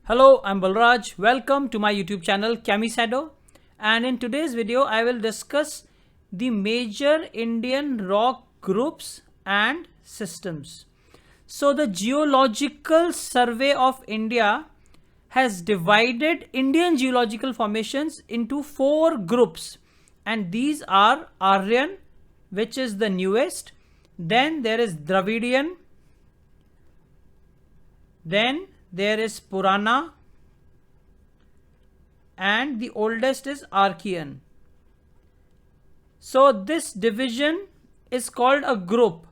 Hello, I'm Balraj. Welcome to my YouTube channel Camisado, and in today's video I will discuss the major Indian rock groups and systems. So the Geological Survey of India has divided Indian geological formations into 4 groups, and these are Aryan, which is the newest, then there is Dravidian, then there is Purana, and the oldest is Archean. So this division is called a group.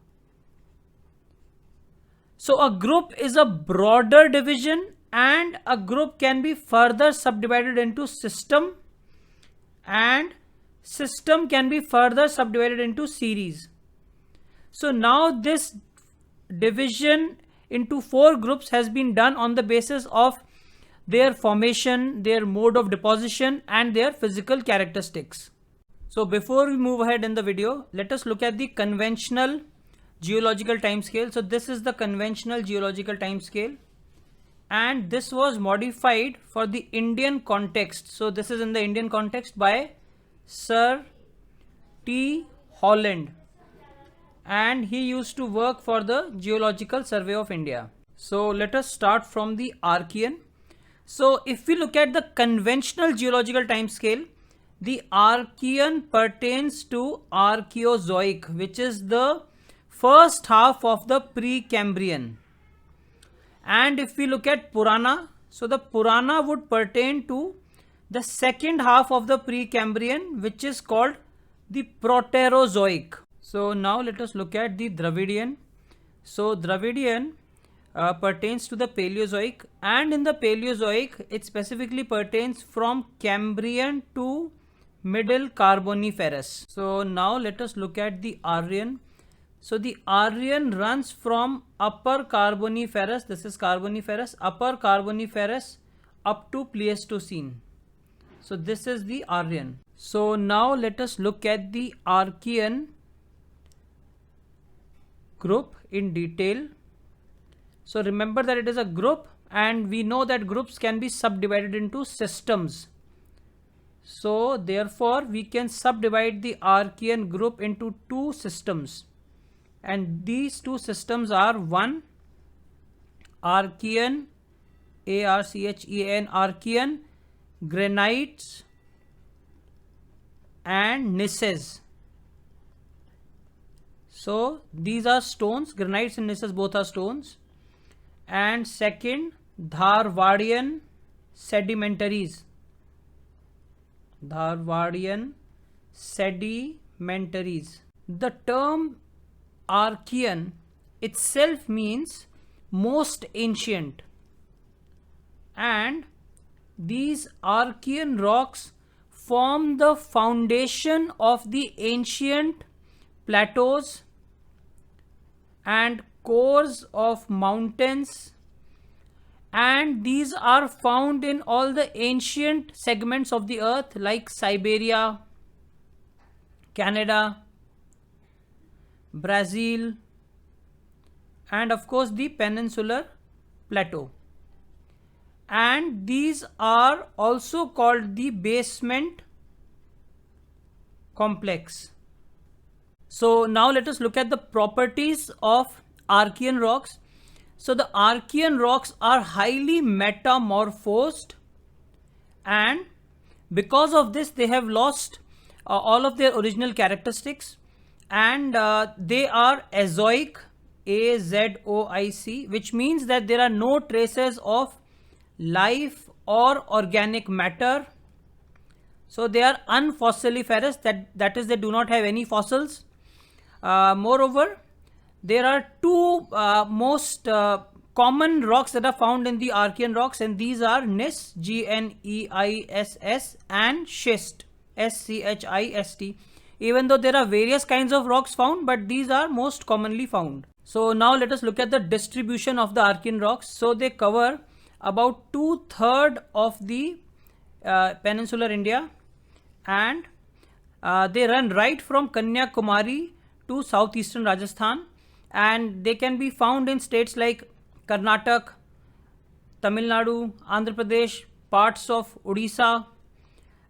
So a group is a broader division, and a group can be further subdivided into system, and system can be further subdivided into series. So now this division into 4 groups has been done on the basis of their formation, their mode of deposition, and their physical characteristics. So before we move ahead in the video, let us look at the conventional geological time scale. So this is the conventional geological time scale, and this was modified for the Indian context. So this is in the Indian context by Sir T. Holland, and he used to work for the Geological Survey of India. So let us start from the Archean. So if we look at the conventional geological time scale, the Archean pertains to Archaeozoic, which is the first half of the Precambrian. And if we look at Purana, so the Purana would pertain to the second half of the Precambrian, which is called the Proterozoic. So now let us look at the Dravidian. So Dravidian pertains to the Paleozoic, and in the Paleozoic it specifically pertains from Cambrian to Middle Carboniferous. So now let us look at the Aryan. So the Aryan runs from Upper Carboniferous, this is Carboniferous, Upper Carboniferous up to Pleistocene. So this is the Aryan. So now let us look at the Archean group in detail. So remember that it is a group, and we know that groups can be subdivided into systems. So therefore we can subdivide the Archean group into 2 systems, and these 2 systems are: 1 Archean, Archean, Archean, granites and gneisses. So these are stones, granites and gneisses both are stones. And second, Dravidian sedimentaries. Dravidian sedimentaries. The term Archean itself means most ancient, and these Archean rocks form the foundation of the ancient plateaus and cores of mountains, and these are found in all the ancient segments of the earth like Siberia, Canada, Brazil, and of course the peninsular plateau. And these are also called the basement complex. So now let us look at the properties of Archean rocks. So the Archean rocks are highly metamorphosed, and because of this they have lost all of their original characteristics, and they are azoic, Azoic, which means that there are no traces of life or organic matter. So they are unfossiliferous, that is they do not have any fossils. Moreover, there are 2 most common rocks that are found in the Archean rocks, and these are gneiss, Gneiss, and schist, Schist. Even though there are various kinds of rocks found, but these are most commonly found. So now let us look at the distribution of the Archean rocks. So they cover about 2/3 of the peninsular India, and they run right from Kanyakumari to southeastern Rajasthan, and they can be found in states like Karnataka, Tamil Nadu, Andhra Pradesh, parts of Odisha,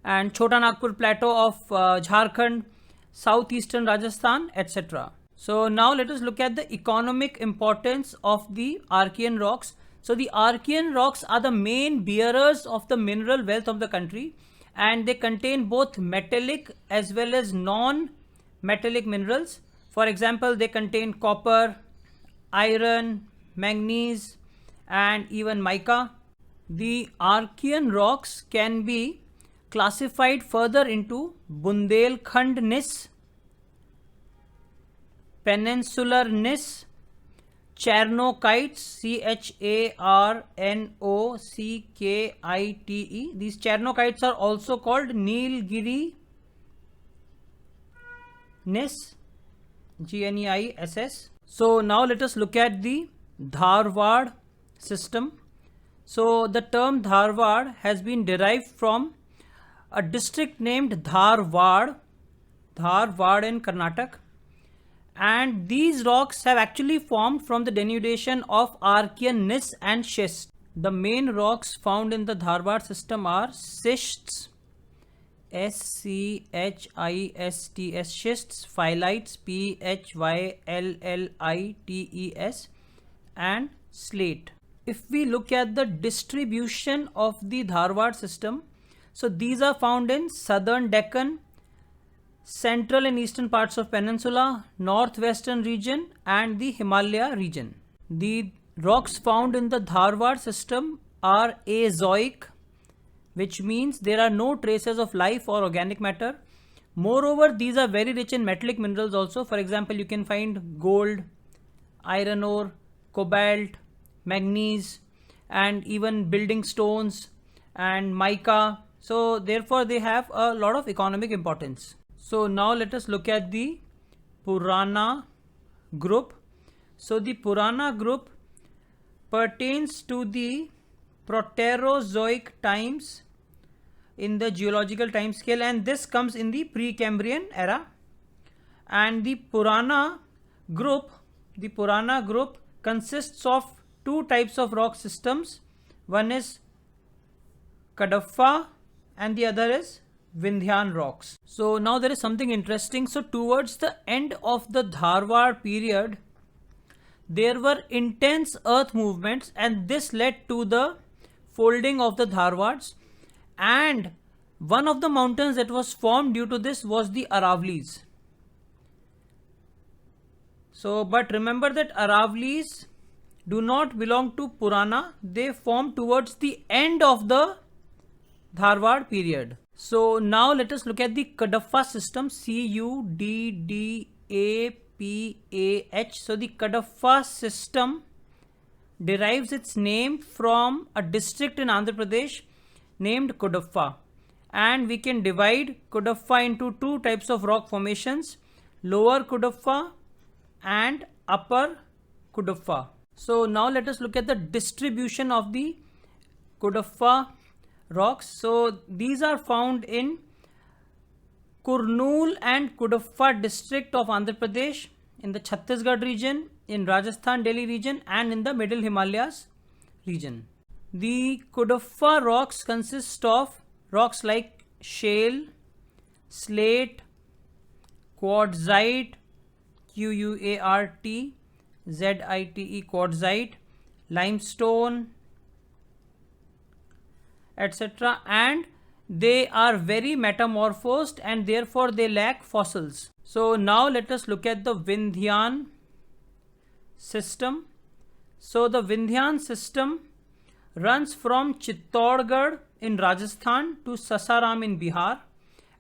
and Chota Nagpur plateau of Jharkhand, southeastern Rajasthan, etc. So now let us look at the economic importance of the Archean rocks. So the Archean rocks are the main bearers of the mineral wealth of the country, and they contain both metallic as well as non-metallic minerals. For example, they contain copper, iron, manganese, and even mica. The Archean rocks can be classified further into Bundelkhand gneiss, peninsular gneiss, Chernokites, Charnockite. These Chernokites are also called Nilgiri gneiss, Gneiss. So now let us look at the Dharwad system. So the term Dharwad has been derived from a district named Dharwad in Karnataka, and these rocks have actually formed from the denudation of Archean gneiss and schist. The main rocks found in the Dharwad system are schists, SCHISTS, schists, phylites, PHYLLITES, and slate. If we look at the distribution of the Dharwad system, so these are found in southern Deccan, central and eastern parts of peninsula, northwestern region, and the Himalaya region. The rocks found in the Dharwad system are azoic, which means there are no traces of life or organic matter. Moreover, these are very rich in metallic minerals also. For example, you can find gold, iron ore, cobalt, manganese, and even building stones and mica. So therefore they have a lot of economic importance. So now let us look at the Purana group. So the Purana group pertains to the Proterozoic times in the geological time scale, and this comes in the Precambrian era. And the Purana group consists of two types of rock systems. One is Kadapha and the other is Vindhyan rocks. So now there is something interesting. So towards the end of the Dharwad period, there were intense earth movements, and this led to the folding of the Dharwads. And one of the mountains that was formed due to this was the Aravlis. So, but remember that Aravlis do not belong to Purana. They formed towards the end of the Dharwad period. So now let us look at the Kadapha system, Cuddapah. So the Kadapha system derives its name from a district in Andhra Pradesh named Kadapha, and we can divide Kadapha into two types of rock formations, lower Kadapha and upper Kadapha. So now let us look at the distribution of the Kadapha rocks. So these are found in Kurnool and Kadapha district of Andhra Pradesh, in the Chhattisgarh region, in Rajasthan, Delhi region, and in the Middle Himalayas region. The Kadapha rocks consist of rocks like shale, slate, quartzite, QUARTZITE, quartzite, limestone, etc. And they are very metamorphosed, and therefore they lack fossils. So now let us look at the Vindhyan system. So the Vindhyan system runs from Chittorgarh in Rajasthan to Sasaram in Bihar,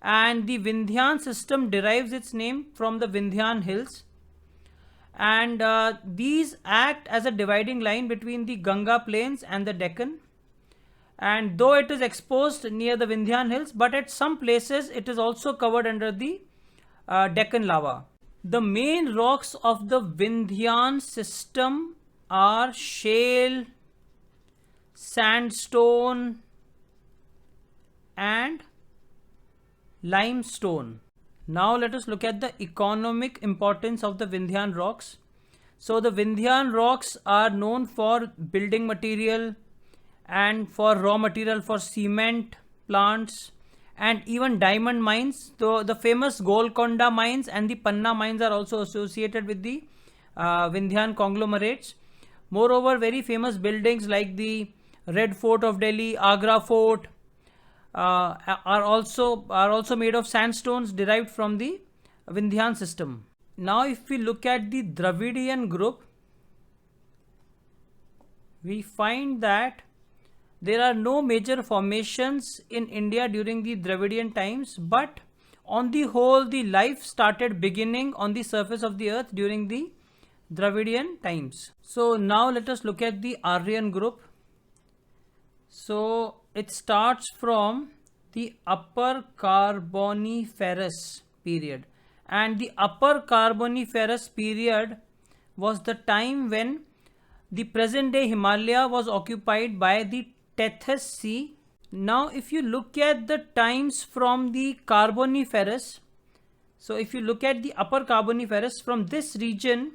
and the Vindhyan system derives its name from the Vindhyan hills, and these act as a dividing line between the Ganga plains and the Deccan. And though it is exposed near the Vindhyan hills, but at some places it is also covered under the Deccan lava. The main rocks of the Vindhyan system are shale, sandstone, and limestone. Now let us look at the economic importance of the Vindhyan rocks. So the Vindhyan rocks are known for building material, and for raw material for cement plants and even diamond mines. So the famous Golconda mines and the Panna mines are also associated with the Vindhyan conglomerates. Moreover, very famous buildings like the Red Fort of Delhi, Agra Fort are also made of sandstones derived from the Vindhyan system. Now if we look at the Dravidian group, we find that there are no major formations in India during the Dravidian times, but on the whole the life started beginning on the surface of the earth during the Dravidian times. So now let us look at the Aryan group. So it starts from the Upper Carboniferous period, and the Upper Carboniferous period was the time when the present day Himalaya was occupied by the Tethys Sea. Now if you look at the times from the Carboniferous, so if you look at the Upper Carboniferous from this region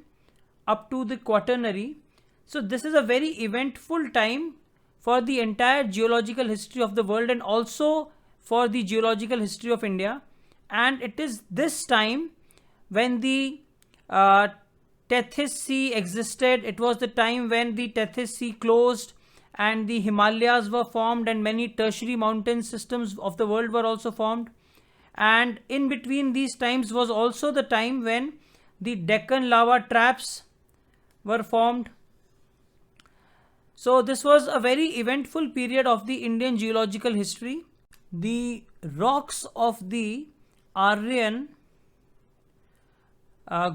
up to the Quaternary, so this is a very eventful time for the entire geological history of the world and also for the geological history of India. And it is this time when the Tethys Sea existed. It was the time when the Tethys Sea closed and the Himalayas were formed and many tertiary mountain systems of the world were also formed. And in between these times was also the time when the Deccan lava traps were formed. So this was a very eventful period of the Indian geological history. The rocks of the Aryan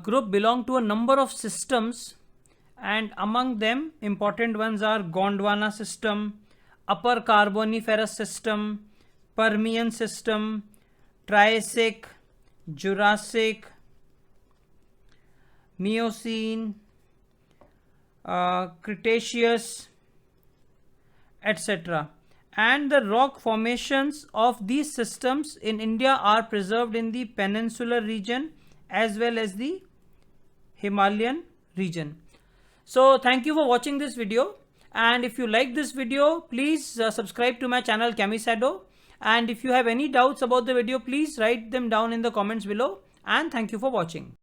group belong to a number of systems, and among them important ones are Gondwana system, Upper Carboniferous system, Permian system, Triassic, Jurassic, Miocene, Cretaceous, etc. And the rock formations of these systems in India are preserved in the peninsular region as well as the Himalayan region. So thank you for watching this video, and if you like this video, please subscribe to my channel Camisado, and if you have any doubts about the video, please write them down in the comments below, and thank you for watching.